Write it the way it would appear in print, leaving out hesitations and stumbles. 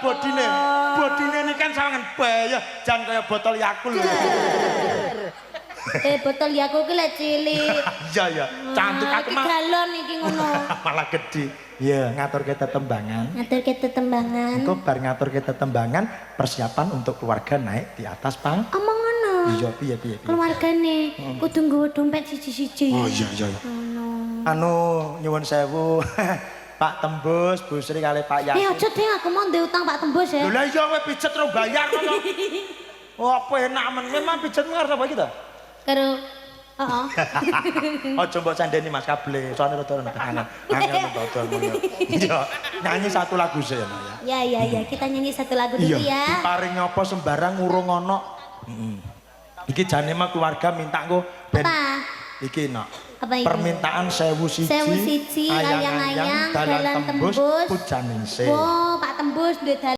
bodine. Bodine ini kan sawangan bahaya, jan kaya botol Yakult. Botol Yakult ki lek cilik. Iya ya, cantik aku mah. Galon iki ngono. Malah gede. Iya, ngaturke tetembangan. Ngaturke tetembangan. Engko bar ngaturke tetembangan, persiapan untuk keluarga naik di atas pang. Omong ngono. Iya, piye. Keluargane kudu nggawa dompet siji-siji. Oh iya. Ngono. Anu nyuwun sewu. Pak Tembus, Bu Sri kali Pak Yasin. Aja deh aku mau ndek utang Pak Tembus ya. Lho lah iya kowe pijet ro bayar ngono. Oh, apa enak men. Memang pijet ngarep apa kita? Karo heeh. Aja mbok sandeni Mas kable, soalnya rada rendangan. Angel dodol ngono. Iya, nyanyi satu lagu sih ya. Ya, kita nyanyi satu lagu dulu ya. Diparing apa sembarang urung ono. Heeh. Iki jane mah keluarga minta engko ben iki no. Apa itu? Permintaan 1001 ayang-ayang dalan tembus pujaning se. Oh, Pak Tembus duwe